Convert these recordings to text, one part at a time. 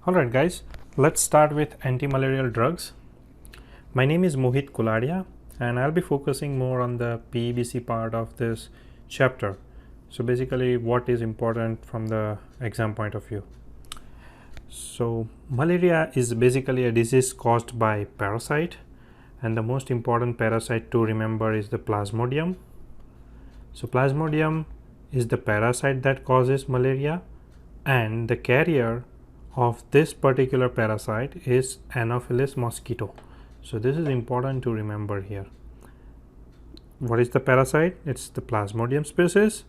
Alright guys, let's start with anti-malarial drugs. My name is Mohit Kuladia and I'll be focusing more on the PEBC part of this chapter. So basically what is important from the exam point of view. So malaria is basically a disease caused by parasite, and the most important parasite to remember is the Plasmodium. So Plasmodium is the parasite that causes malaria, and the carrier of this particular parasite is Anopheles mosquito. So this is important to remember here. What is the parasite? It's the Plasmodium species,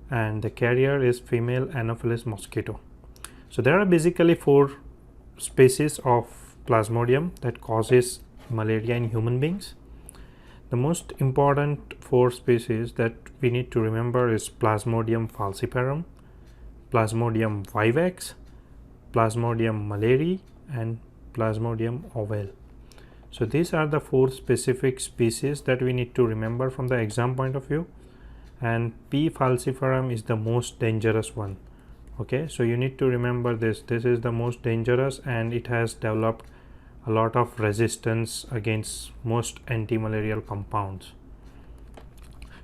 and the carrier is female Anopheles mosquito. So there are basically 4 species of Plasmodium that causes malaria in human beings. The most important 4 species that we need to remember is Plasmodium falciparum, Plasmodium vivax, Plasmodium malariae, and Plasmodium ovale. So these are the 4 specific species that we need to remember from the exam point of view, and P. falciparum is the most dangerous one. Okay, so you need to remember this is the most dangerous, and it has developed a lot of resistance against most anti-malarial compounds.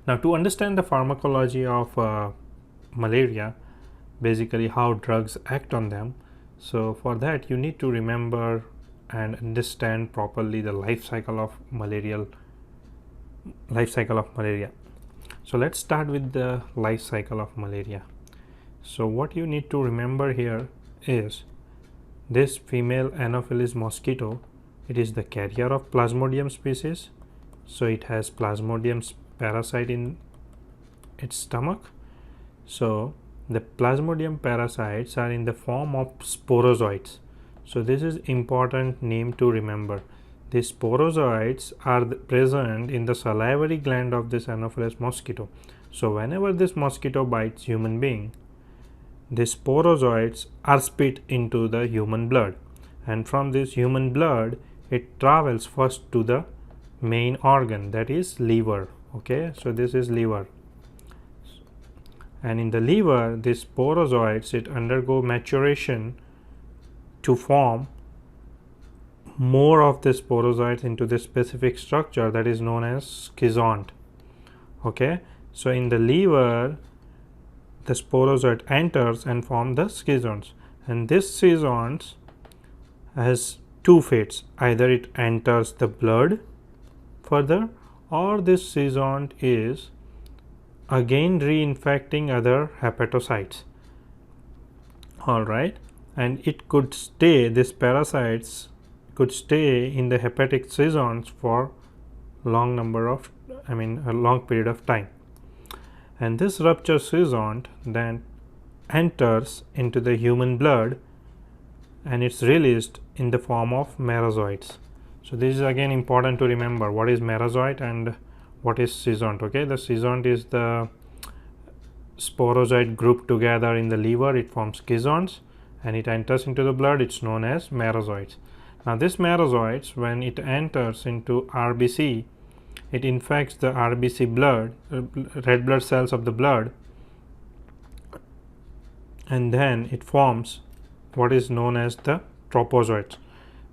Now, to understand the pharmacology of malaria, basically how drugs act on them, so for that you need to remember and understand properly the life cycle of malaria. So let's start with the life cycle of malaria. So what you need to remember here is this female Anopheles mosquito, it is the carrier of Plasmodium species. So it has Plasmodium parasite in its stomach. So the Plasmodium parasites are in the form of sporozoites. So this is important name to remember. These sporozoites are present in the salivary gland of this Anopheles mosquito. So whenever this mosquito bites human being, the sporozoites are spit into the human blood, and from this human blood it travels first to the main organ, that is liver. Okay, so this is liver, and in the liver these sporozoites it undergo maturation to form more of the sporozoites into this specific structure that is known as schizont. Okay, so in the liver the sporozoite enters and form the schizonts, and this schizonts has 2 fates: either it enters the blood further, or this schizont is again reinfecting other hepatocytes. All right, and it could stay, these parasites could stay in the hepatic schizonts for a long period of time. And this ruptured schizont then enters into the human blood, and it's released in the form of merozoites. So this is again important to remember what is merozoite and what is schizont. Okay, the schizont is the sporozoite group together in the liver, it forms schizonts, and it enters into the blood, it's known as merozoites. Now this merozoites, when it enters into RBC, it infects the RBC blood, red blood cells of the blood, and then it forms what is known as the tropozoites.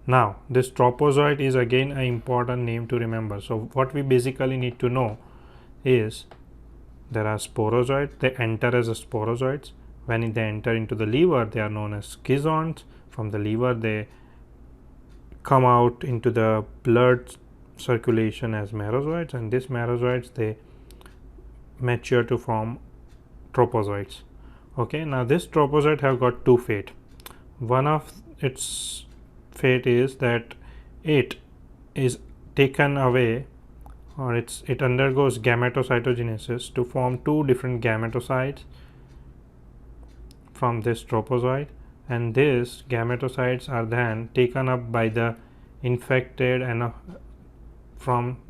Now this tropozoite is again an important name to remember. So what we basically need to know is there are sporozoites, they enter as a sporozoites. When they enter into the liver, they are known as schizonts. From the liver they come out into the blood circulation as merozoites, and these merozoites they mature to form tropozoites. Okay, now this tropozoite have got 2 fate. One of its fate is that it is taken away, or it undergoes gametocytogenesis to form 2 different gametocytes from this tropozoite, and these gametocytes are then taken up by the infected and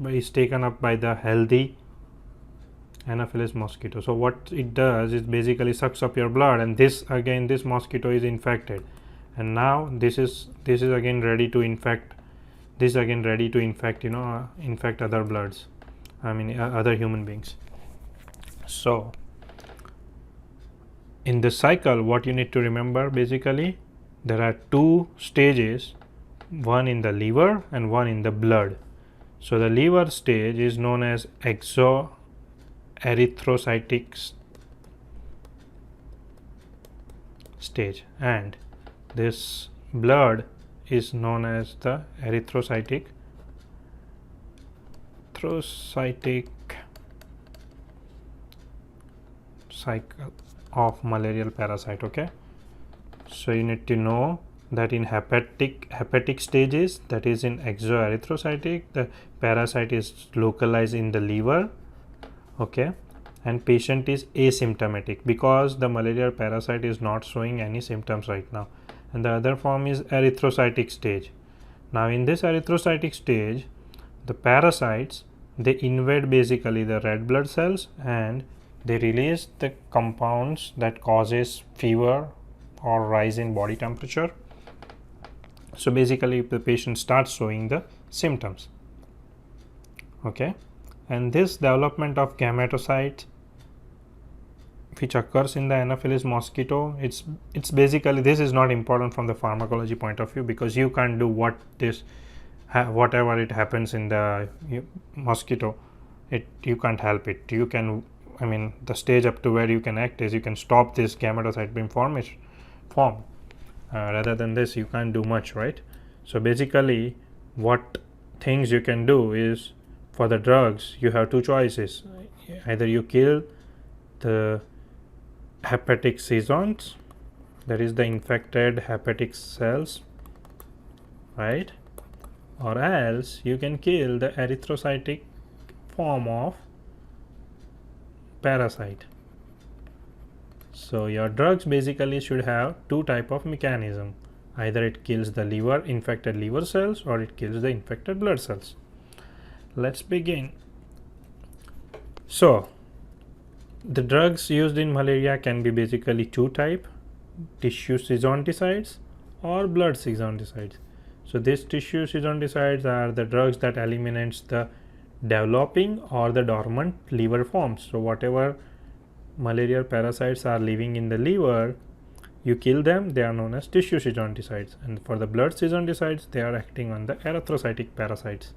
is taken up by the healthy Anopheles mosquito. So what it does is basically sucks up your blood, and this mosquito is infected, and now this is again ready to infect infect other bloods, other human beings. So in this cycle, what you need to remember, basically there are two stages, one in the liver and one in the blood. So the liver stage is known as exoerythrocytic stage, and this blood is known as the erythrocytic cycle of malarial parasite. Okay, so you need to know that in hepatic stages, that is in exoerythrocytic, the parasite is localized in the liver. Okay, and patient is asymptomatic because the malarial parasite is not showing any symptoms right now. And the other form is erythrocytic stage. Now in this erythrocytic stage, the parasites, they invade basically the red blood cells and they release the compounds that causes fever or rise in body temperature. So basically the patient starts showing the symptoms. Okay, and this development of gametocytes which occurs in the Anopheles mosquito, it's basically, this is not important from the pharmacology point of view because you can't do whatever it happens in the mosquito, you can't help it. You can, the stage up to where you can act is you can stop this gametocyte being formed. Rather than this, you can't do much, right? So basically what things you can do is, for the drugs you have two choices: either you kill the hepatic seasons, that is the infected hepatic cells, right, or else you can kill the erythrocytic form of parasite. So your drugs basically should have two type of mechanism: either it kills the infected liver cells, or it kills the infected blood cells. Let's begin. So the drugs used in malaria can be basically two type: tissue seizonticides or blood seizonticides. So these tissue seizonticides are the drugs that eliminates the developing or the dormant liver forms. So whatever malarial parasites are living in the liver, you kill them, they are known as tissue seizonticides. And for the blood seizonticides, they are acting on the erythrocytic parasites,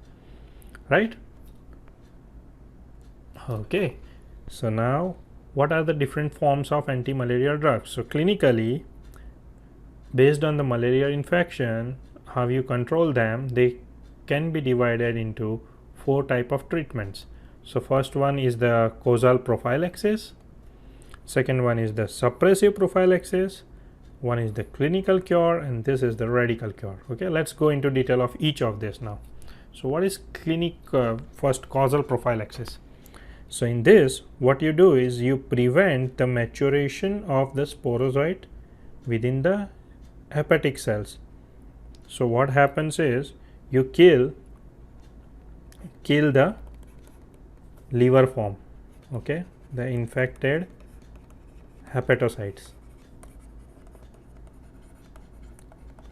right? Okay, so now what are the different forms of anti-malarial drugs? So clinically, based on the malaria infection, how you control them, they can be divided into four type of treatments. So first one is the causal prophylaxis, second one is the suppressive prophylaxis, one is the clinical cure, and this is the radical cure. Okay, let's go into detail of each of this now. So what is first causal prophylaxis? So in this, what you do is you prevent the maturation of the sporozoite within the hepatic cells. So what happens is you kill the liver form, okay, the infected hepatocytes.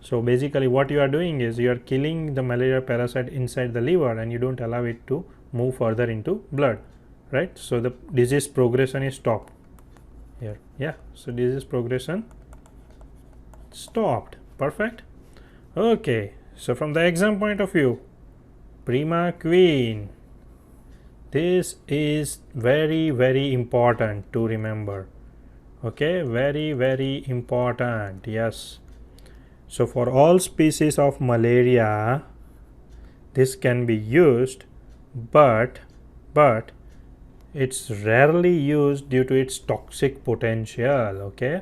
So basically what you are doing is you are killing the malaria parasite inside the liver and you don't allow it to move further into blood, right? So the disease progression is stopped here. Yeah, so disease progression stopped. Perfect. Okay, so from the exam point of view, prima queen, this is very important to remember. Okay, very important. Yes, so for all species of malaria this can be used, but it's rarely used due to its toxic potential. Okay,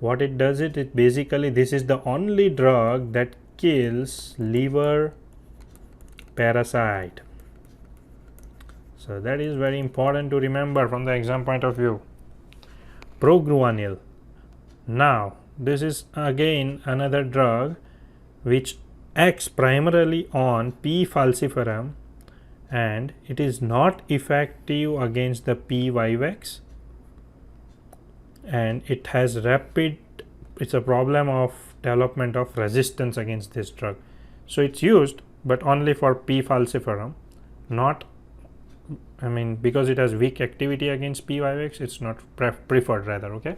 what it does, it basically, this is the only drug that kills liver parasite. So that is very important to remember from the exam point of view. Progranil. Now this is again another drug which acts primarily on P. falciparum, and it is not effective against the P. vivax, and it has it's a problem of development of resistance against this drug. So it's used, but only for P. falciparum, not, because it has weak activity against P. vivax, it's not preferred rather. Okay,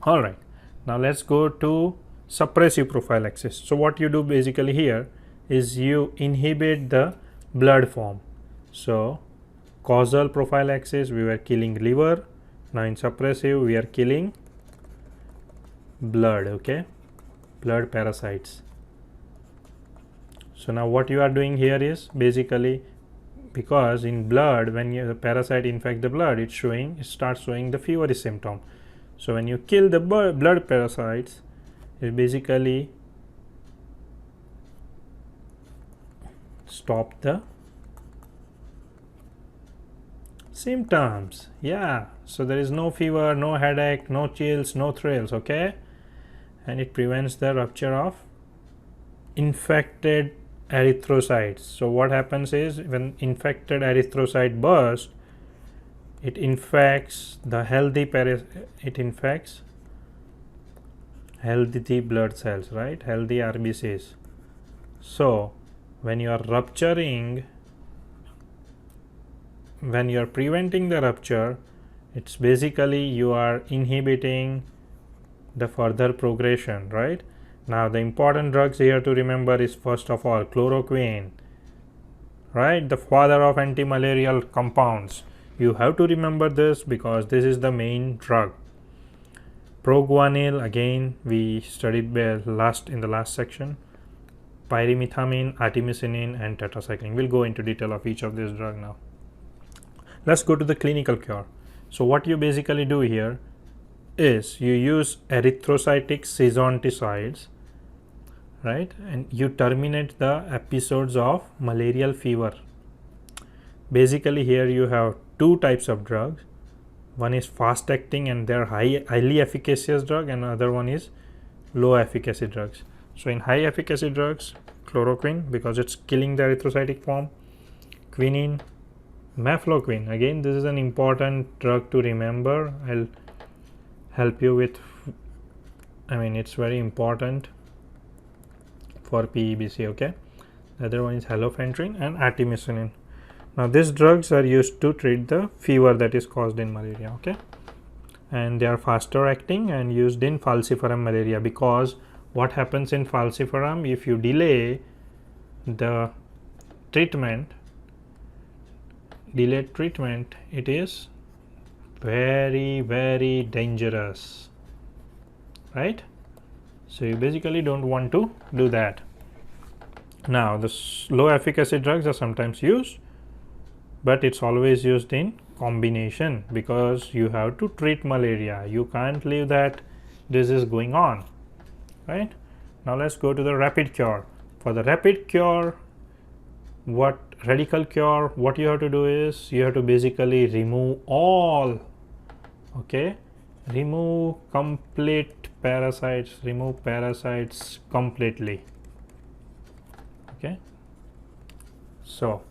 all right, now let's go to suppressive prophylaxis. So what you do basically here is you inhibit the blood form. So causal prophylaxis, we were killing liver. Now in suppressive, we are killing blood, okay, blood parasites. So now what you are doing here is basically, because in blood, when the parasite infects the blood, it starts showing the feverish symptom. So when you kill the blood parasites, it basically stop the symptoms. Yeah, so there is no fever, no headache, no chills, no thrills, okay, and it prevents the rupture of infected erythrocytes. So what happens is, when infected erythrocyte burst, it infects the healthy healthy blood cells, right, healthy RBCs. So when you are rupturing, when you are preventing the rupture, it's basically you are inhibiting the further progression, right? Now the important drugs here to remember is, first of all, chloroquine, right, the father of anti-malarial compounds. You have to remember this because this is the main drug. Proguanil, again we studied in the last section. Pyrimethamine, artemisinin, and tetracycline. We'll go into detail of each of these drugs now. Let's go to the clinical cure. So what you basically do here is you use erythrocytic schizonticides, right, and you terminate the episodes of malarial fever. Basically here you have two types of drugs. One is fast acting and they are highly efficacious drug, and another one is low efficacy drugs. So in high efficacy drugs, chloroquine, because it's killing the erythrocytic form, quinine, mefloquine. Again, this is an important drug to remember. I'll help you with, it's very important for PEBC, okay. The other one is halofentrin and artemisinin. Now these drugs are used to treat the fever that is caused in malaria, okay, and they are faster acting and used in falciparum malaria, because what happens in falciparum, if you delay the treatment, it is very dangerous, right? So you basically don't want to do that. Now the low efficacy drugs are sometimes used, but it's always used in combination, because you have to treat malaria. You can't leave that this is going on, right? Now let's go to the rapid cure. For the rapid cure, radical cure, what you have to do is you have to basically remove all, okay, remove parasites completely, okay. So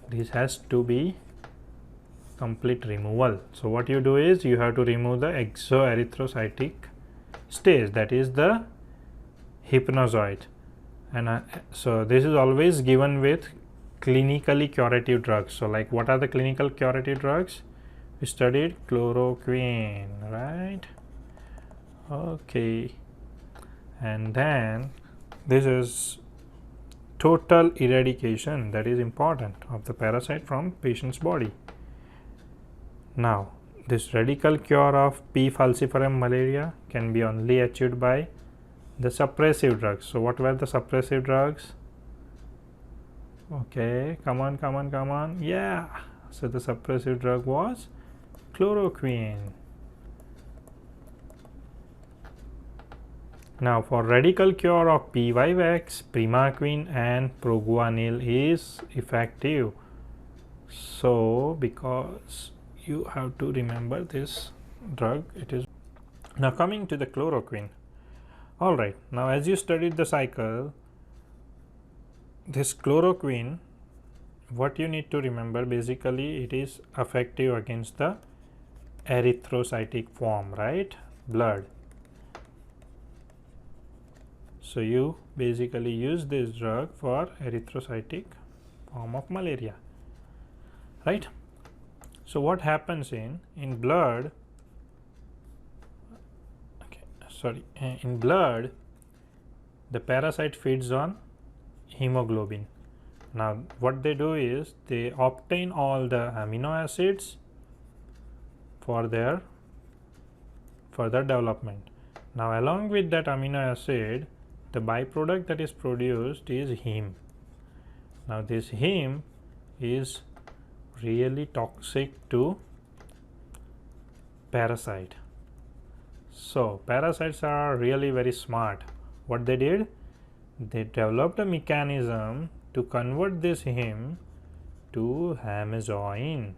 this has to be complete removal. So what you do is you have to remove the exoerythrocytic stage, that is the hypnozoite, and so this is always given with clinically curative drugs. So like, what are the clinical curative drugs? We studied chloroquine, right? Okay, and then this is total eradication, that is important, of the parasite from patient's body. Now this radical cure of P. falciparum malaria can be only achieved by the suppressive drugs. So what were the suppressive drugs? Okay, come on, yeah. So the suppressive drug was chloroquine. Now for radical cure of P5X, primaquine and proguanil is effective. So because you have to remember this drug, it is. Now coming to the chloroquine. Alright, now as you studied the cycle, this chloroquine, what you need to remember, basically it is effective against the erythrocytic form, right, blood. So you basically use this drug for erythrocytic form of malaria, right? So what happens in blood, in blood, the parasite feeds on hemoglobin. Now what they do is they obtain all the amino acids for their further development. Now along with that amino acid, the byproduct that is produced is heme. Now this heme is really toxic to parasite. So parasites are really very smart. What they did, they developed a mechanism to convert this heme to hemazoin.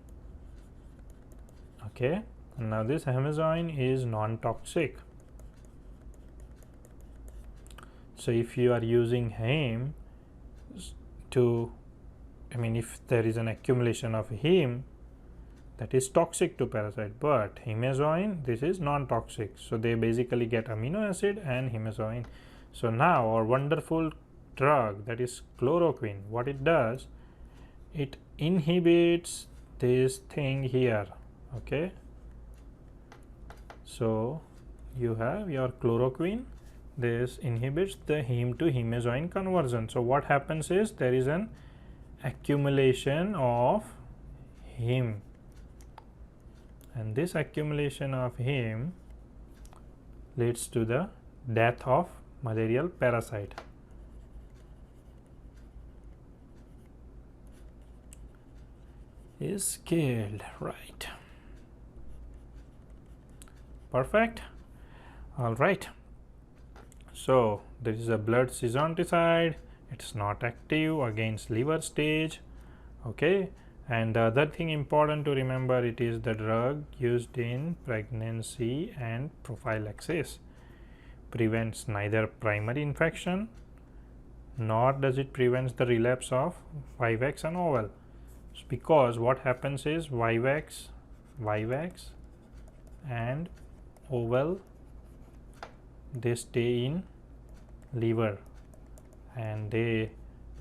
Okay, now this hemazoin is non-toxic. So if you are using heme to, if there is an accumulation of heme, that is toxic to parasite, but hemazoin, this is non-toxic. So they basically get amino acid and hemazoin. So now our wonderful drug, that is chloroquine, what it does, it inhibits this thing here. Okay, so you have your chloroquine, this inhibits the heme to hemazoin conversion. So what happens is there is an accumulation of heme, and this accumulation of heme leads to the death of malarial parasite. Is killed, right? Perfect. All right. So there is a blood sesonticide. It's not active against liver stage. Okay. And the other thing important to remember, it is the drug used in pregnancy and prophylaxis. Prevents neither primary infection nor does it prevent the relapse of Vivax and oval. Because what happens is Vivax and oval, they stay in liver and they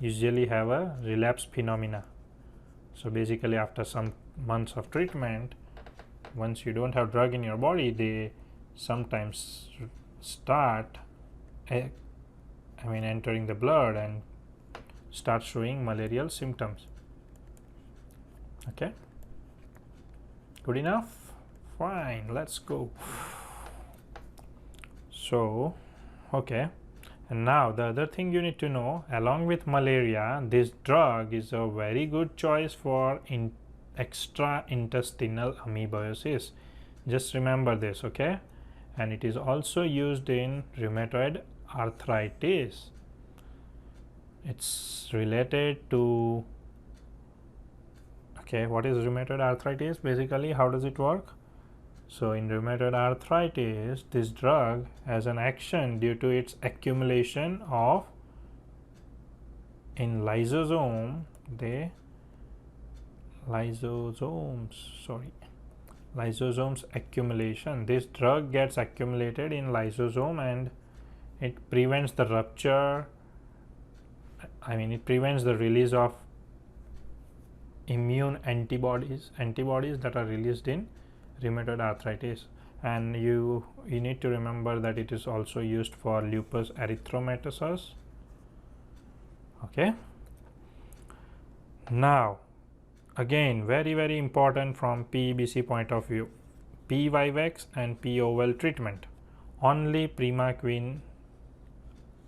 usually have a relapse phenomena. So basically after some months of treatment, once you don't have drug in your body, they sometimes start entering the blood and start showing malarial symptoms. Okay, good enough? Fine, let's go. So okay, and now the other thing you need to know, along with malaria, this drug is a very good choice for extra-intestinal amoebosis. Just remember this, okay? And it is also used in rheumatoid arthritis. It's related to, okay, what is rheumatoid arthritis? Basically, how does it work? So in rheumatoid arthritis, this drug has an action due to its accumulation of, in lysosomes accumulation. This drug gets accumulated in lysosome and it prevents the rupture. It prevents the release of immune antibodies that are released in rheumatoid arthritis. And you need to remember that it is also used for lupus erythematosus. Okay, now again, very important from PEBC point of view, P-Vivax and P-oval treatment, only Primaquine,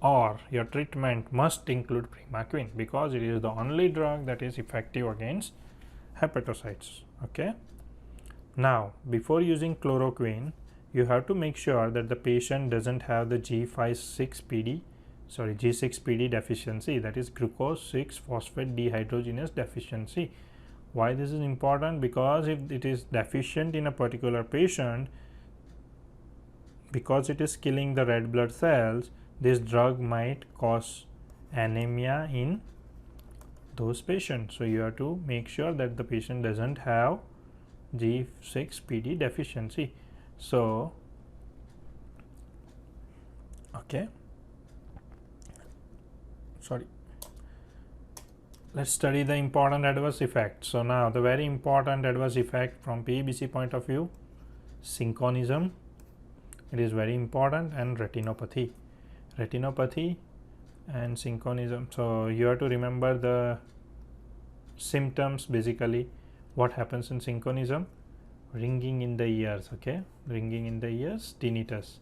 or your treatment must include Primaquine because it is the only drug that is effective against hepatocytes. Okay, now before using chloroquine, you have to make sure that the patient doesn't have the G6PD deficiency, that is glucose 6-phosphate dehydrogenase deficiency. Why this is important? Because if it is deficient in a particular patient, because it is killing the red blood cells, this drug might cause anemia in those patients. So you have to make sure that the patient doesn't have G6PD deficiency. So okay, let's study the important adverse effects. So now the very important adverse effect from PEBC point of view, synchronism, it is very important, and retinopathy. Retinopathy and synchronism. So you have to remember the symptoms. Basically what happens in synchronism: ringing in the ears, okay, ringing in the ears, tinnitus,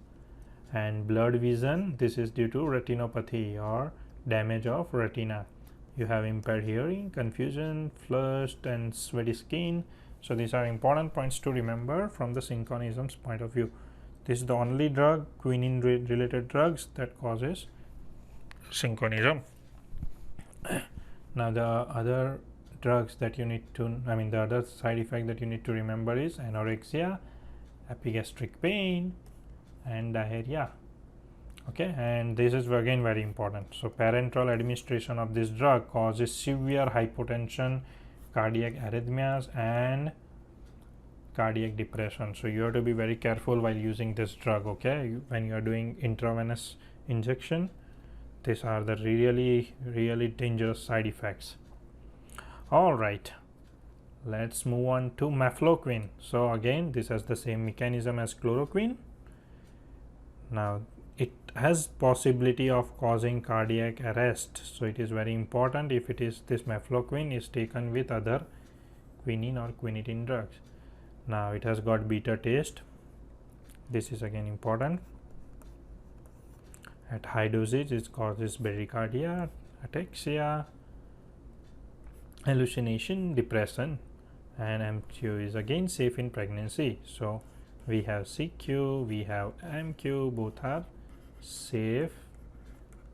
and blurred vision. This is due to retinopathy or damage of retina. You have impaired hearing, confusion, flushed and sweaty skin. So these are important points to remember from the synchronism's point of view. This is the only drug, quinine related drugs, that causes synchronism. Now the other drugs that you need to, the other side effect that you need to remember is anorexia, epigastric pain and diarrhea. Okay, and this is again very important. So parenteral administration of this drug causes severe hypotension, cardiac arrhythmias and cardiac depression. So you have to be very careful while using this drug, okay, when you are doing intravenous injection. These are the really dangerous side effects. All right, let's move on to mefloquine. So again, this has the same mechanism as chloroquine. Now it has possibility of causing cardiac arrest, so it is very important if it is this mefloquine is taken with other quinine or quinidine drugs. Now it has got bitter taste. This is again important. At high dosage it causes bradycardia, ataxia, hallucination, depression, and MQ is again safe in pregnancy. So we have CQ, we have MQ, both are safe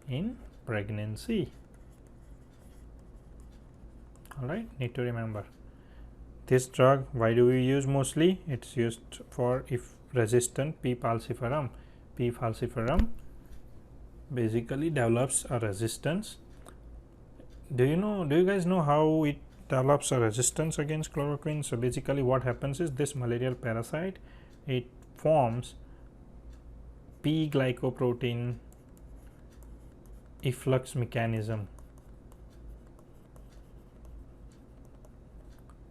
in pregnancy. All right, need to remember this drug. Why do we use mostly? It's used for if resistant P. falciparum. P. falciparum basically develops a resistance. Do you guys know how it develops a resistance against chloroquine? So basically what happens is this malarial parasite, it forms P glycoprotein efflux mechanism.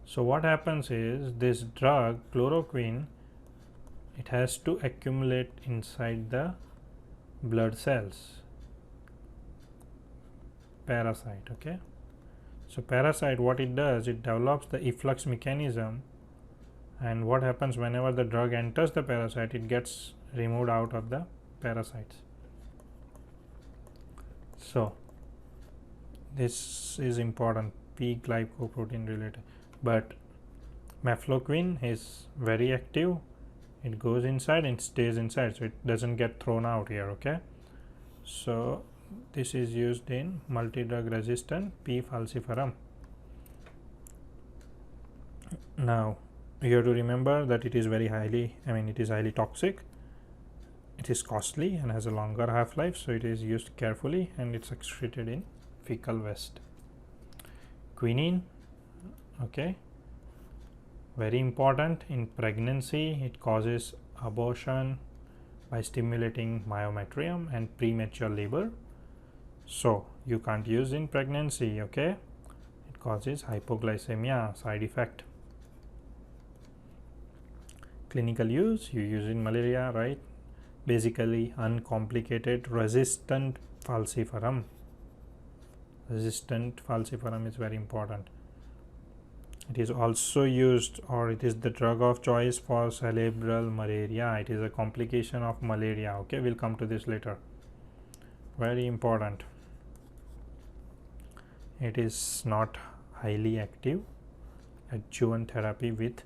So what happens is this drug chloroquine, it has to accumulate inside the blood cells. Parasite, okay. So parasite, what it does, it develops the efflux mechanism, and what happens whenever the drug enters the parasite, it gets removed out of the parasites. So this is important, P glycoprotein related. But mefloquine is very active. It goes inside and stays inside, so it doesn't get thrown out here, okay. So this is used in multi-drug resistant P. falciparum. Now you have to remember that it is very highly, it is highly toxic, it is costly and has a longer half-life, so it is used carefully and it's excreted in fecal waste. Quinine, okay, very important in pregnancy. It causes abortion by stimulating myometrium and premature labor, so you can't use in pregnancy, okay. It causes hypoglycemia side effect. Clinical use, you use in malaria, right? Basically uncomplicated resistant falciparum. Resistant falciparum is very important. It is also used, or it is the drug of choice for cerebral malaria. It is a complication of malaria, okay, we'll come to this later. Very important. It is not highly active. Adjuvant therapy with,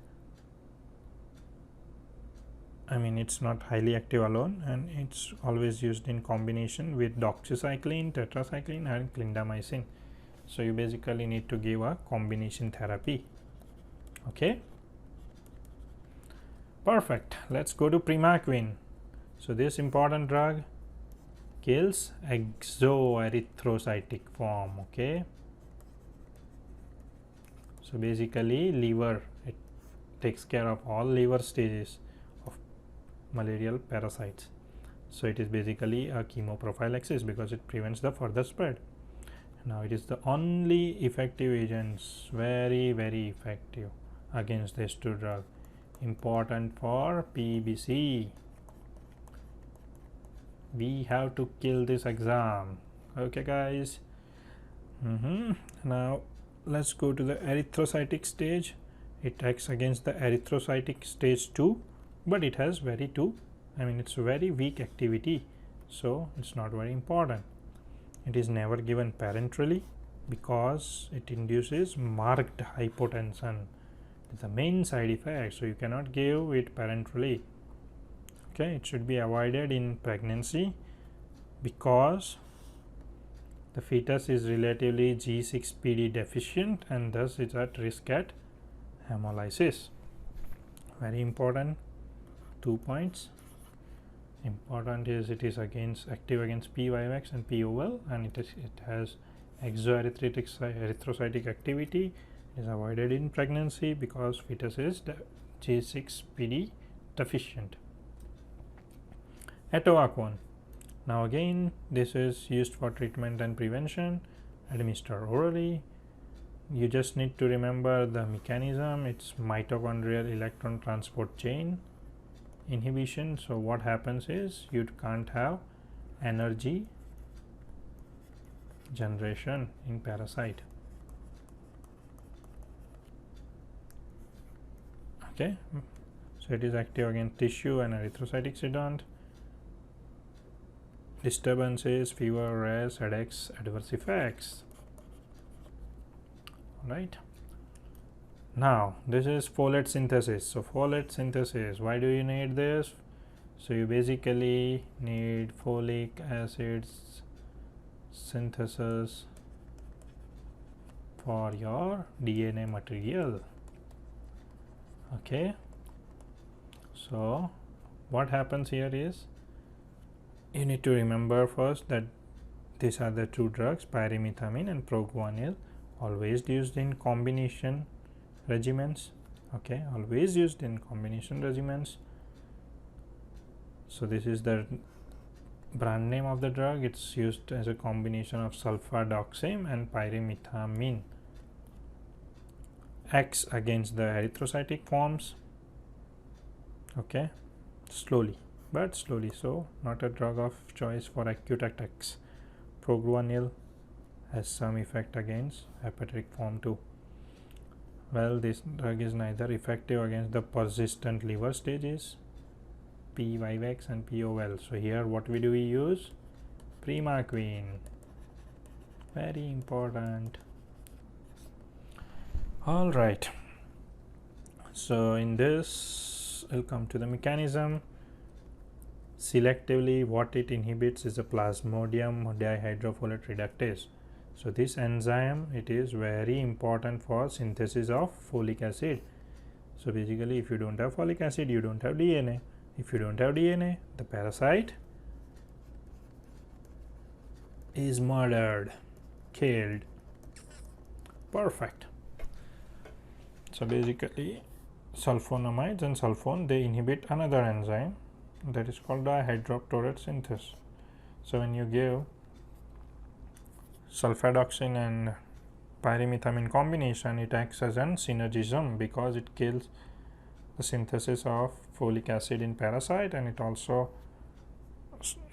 it's not highly active alone, and it's always used in combination with doxycycline, tetracycline and clindamycin. So you basically need to give a combination therapy, okay. Perfect. Let's go to primaquine. So this important drug kills exoerythrocytic form, okay. So basically liver, it takes care of all liver stages of malarial parasites. So it is basically a chemoprophylaxis because it prevents the further spread. Now it is the only effective agents, very effective against these two drugs. Important for PEBC. We have to kill this exam. Okay guys. Now let's go to the erythrocytic stage. It acts against the erythrocytic stage 2, but it has it's very weak activity, so it's not very important. It is never given parenterally because it induces marked hypotension. It's the main side effect, so you cannot give it parenterally. Okay, it should be avoided in pregnancy because the fetus is relatively G6PD deficient and thus is at risk at hemolysis. Very important 2 points. Important is it is active against PYX and POL, and it has exoerythrocytic activity. It is avoided in pregnancy because fetus is G6PD deficient. APAC 1. Now again, this is used for treatment and prevention, administered orally. You just need to remember the mechanism. It's mitochondrial electron transport chain inhibition. So what happens is you can't have energy generation in parasite. Okay, so it is active against tissue and erythrocyte exudant. Disturbances, fever, rash, headaches, adverse effects. Right. Now this is folate synthesis. So folate synthesis, why do you need this? So you basically need folic acid synthesis for your DNA material. Okay, so what happens here is you need to remember first that these are the two drugs, pyrimethamine and proguanil, always used in combination regimens. Okay, always used in combination regimens. So this is the brand name of the drug. It's used as a combination of sulfadoxime and pyrimethamine. Acts against the erythrocytic forms. Okay, slowly, so not a drug of choice for acute attacks. Proguanil has some effect against hepatic form too. Well, this drug is neither effective against the persistent liver stages, PYX and POL. So here what we use? Primaquine. Very important. All right. So in this, I'll come to the mechanism. Selectively, what it inhibits is a plasmodium dihydrofolate reductase. So this enzyme, it is very important for synthesis of folic acid. So basically, if you don't have folic acid, you don't have DNA. If you don't have DNA, the parasite is murdered, killed. Perfect. So basically, sulfonamides and sulfone, they inhibit another enzyme that is called dihydrotorate synthase. So when you give sulfadoxine and pyrimethamine combination, it acts as an synergism because it kills the synthesis of folic acid in parasite, and it also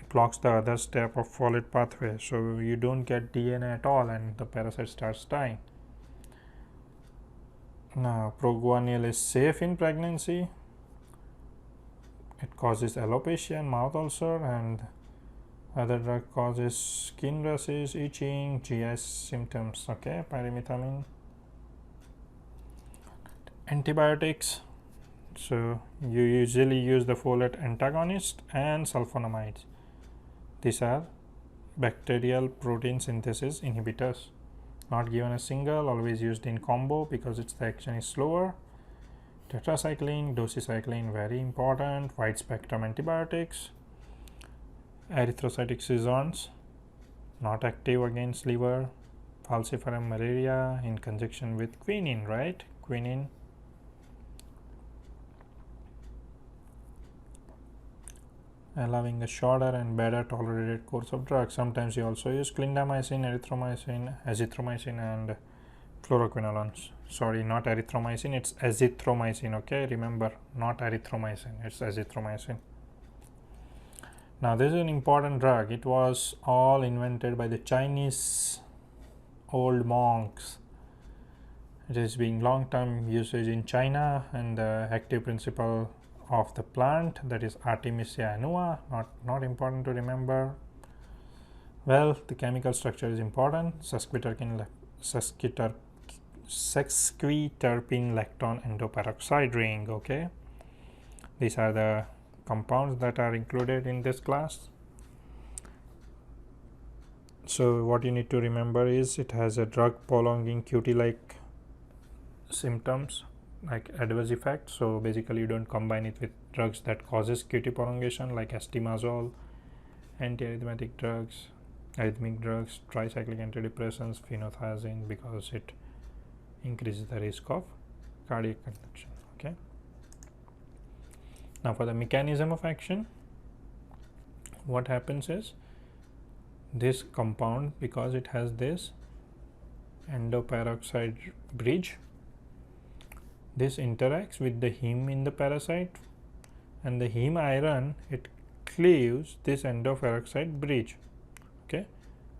blocks the other step of folate pathway. So you don't get DNA at all and the parasite starts dying. Now proguanil is safe in pregnancy. It causes alopecia and mouth ulcer, and other drug causes skin rashes, itching, GI symptoms. Okay, pyrimethamine. Antibiotics. So you usually use the folate antagonist and sulfonamides. These are bacterial protein synthesis inhibitors. Not given as single, always used in combo because the action is slower. Tetracycline, doxycycline, very important. Wide spectrum antibiotics. Erythrocyte exudants, not active against liver. Falciparum malaria in conjunction with quinine, right? Quinine. Allowing a shorter and better tolerated course of drugs. Sometimes you also use clindamycin, erythromycin, azithromycin, and fluoroquinolones. Sorry, not erythromycin, it's azithromycin. Okay, remember, not erythromycin, it's azithromycin. Now this is an important drug. It was all invented by the Chinese old monks. It is being long-term usage in China, and the active principle of the plant, that is Artemisia annua, not important to remember. Well, the chemical structure is important. Sesquiterpene lactone endoperoxide ring. Okay, these are the compounds that are included in this class. So what you need to remember is it has a drug prolonging QT-like symptoms, like adverse effects. So basically you don't combine it with drugs that causes QT prolongation, like estimazole, antiarrhythmic drugs, tricyclic antidepressants, phenothiazine, because it increases the risk of cardiac conduction. Okay, now for the mechanism of action, what happens is this compound, because it has this endoperoxide bridge, this interacts with the heme in the parasite, and the heme iron, it cleaves this endoperoxide bridge. Okay,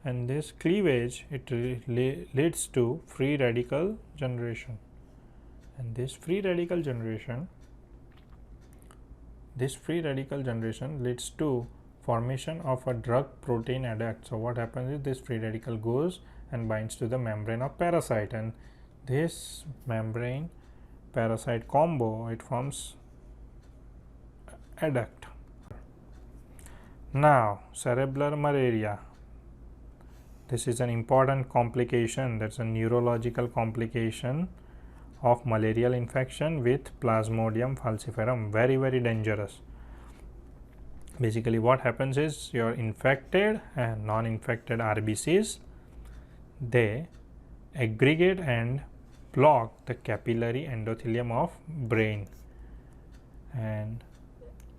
and this cleavage, it leads to free radical generation, and this free radical generation leads to formation of a drug protein adduct. So what happens is this free radical goes and binds to the membrane of parasite, and this membrane parasite combo, it forms adduct. Now cerebral malaria, this is an important complication. That's a neurological complication of malarial infection with Plasmodium falciparum. Very dangerous. Basically what happens is your infected and non-infected RBCs, they aggregate and block the capillary endothelium of brain, and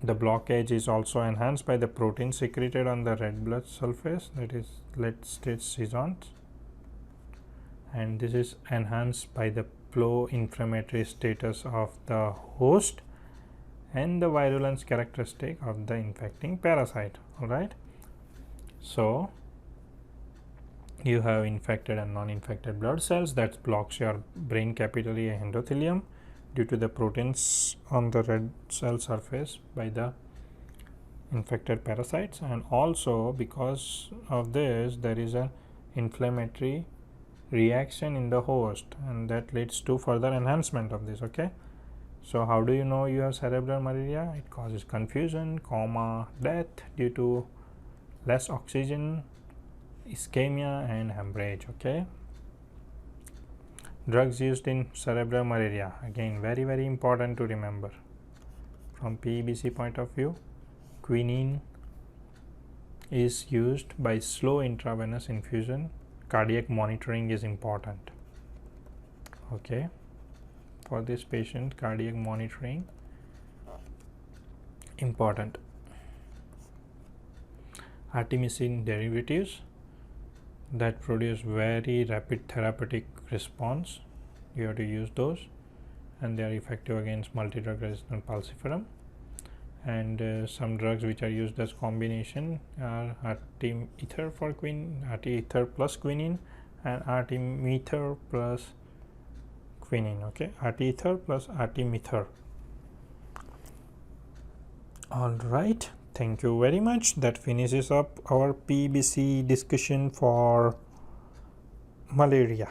the blockage is also enhanced by the protein secreted on the red blood surface, that is late-stage seasons, and this is enhanced by the pro-inflammatory status of the host and the virulence characteristic of the infecting parasite. All right, so you have infected and non-infected blood cells that blocks your brain capillary endothelium due to the proteins on the red cell surface by the infected parasites, and also because of this there is an inflammatory reaction in the host, and that leads to further enhancement of this. Okay, so how do you know you have cerebral malaria? It causes confusion, coma, death due to less oxygen, ischemia, and hemorrhage. Okay, drugs used in cerebral malaria, again very important to remember from PEBC point of view. Quinine is used by slow intravenous infusion. Cardiac monitoring is important. Okay, for this patient, cardiac monitoring important. Artemisinin derivatives that produce very rapid therapeutic response, you have to use those, and they are effective against multi-drug resistant falciparum. And some drugs which are used as combination are artemether for artemether plus quinine, and artemether plus quinine. Okay, artemether plus artemether. All right, thank you very much. That finishes up our PEBC discussion for malaria.